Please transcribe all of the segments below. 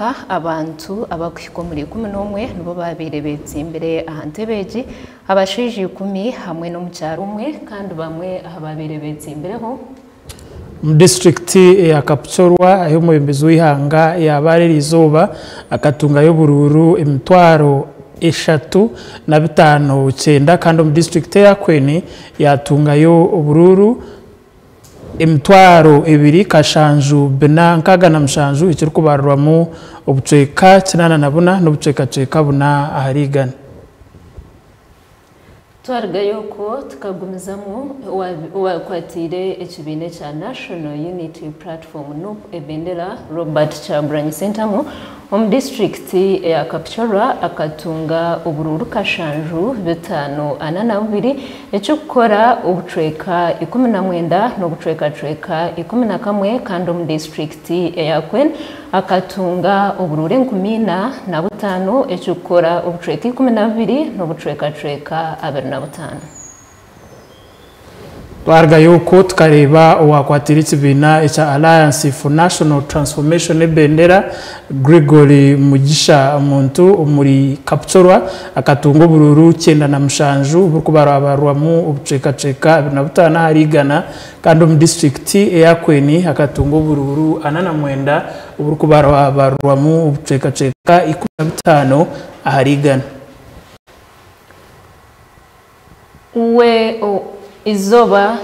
mwaka abantu abakwiko muri 11 nibo babirebetse imbere ahantebeji abashije 10 hamwe no mucyaro umwe kandi bamwe ababirebetse imbere ho district ya Kapchorwa ayo mubembezo wihanga yabarira izuba akatunga yo bururu emitwaro 3.59 kandi mu district ya Kweni yatunga yo bururu emitwaro 2 kashanju benankaga na mshanju ikiri kubarwamo obuceka 84 n'obuceka buna aharigana twargayo ko tukagumizamo wakwatire ekibine cha National Unity Platform no ebendera Robert Chagulanyi Center mu district ya Kapchorwa akatunga ubururu kashanju 582 ecukora ubuceka 19 no buceka 11 kandi mu district ya Kwen akatunga ubururu 15 ecukora ubuceka 12 no buceka 25 Twarga yuko tukareba wakwatira ikibina cha Alliance for National Transformation ebendera Gregory Mugisha muntu muri Kapchorwa akatunga bururu 9 na mshanju burkubarwamu ubuceka 25 harigana kandi mu district ya Kweni akatunga bururu 89 burkubarwamu ubuceka 15 harigana izoba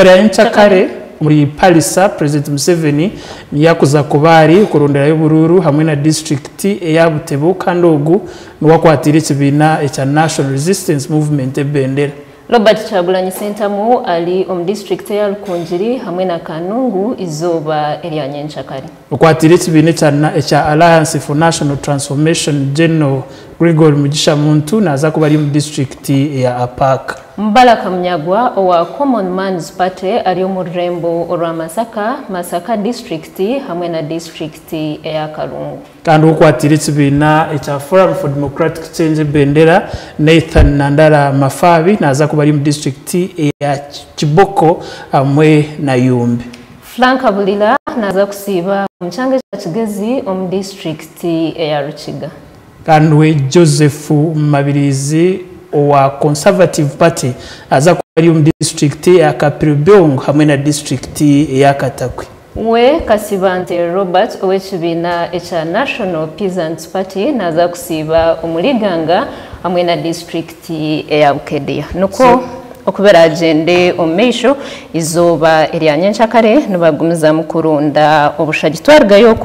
ya Nchakare muri Palisa President Museveni yakuza kubari kurondera y'ubururu hamwe na district ya Butebu kandogu n'wakwatira ikibina cha National Resistance Movement ebendera Robert Chagulanyi Center mu ali district ya Rukunjiri hamwe na Kanungu izoba ya Nchakare ukwatira ikibine cha Alliance for National Transformation General Gregory Mugisha muntu naza kuba ari mu district ya Apaka Mbalaka Mnyagwa wa Common Man's Party ari mu Rembo rwa Masaka district hamwe na district ya Kalungu kandi ukwatira ikibina cha Forum for Democratic Change bendera Nathan Nandala Mafabi naza kuba ari mu district ya Kiboko hamwe na Yumbi Frank Abulila naza kusiba mchange cha Kigezi district ya Ruchiga kandi we Joseph Mabirizi wa Conservative Party aza kuba mu district ya Kapiribyong hamwe na district ya Katakwe we Kasibante Robert owechibina cha National Peasants Party naza kusiba umuriganga hamwe na district ya Bukedia nuko okubera agende omesho izoba eri Nchakare nibagumiza mukurunda obushagi twargayo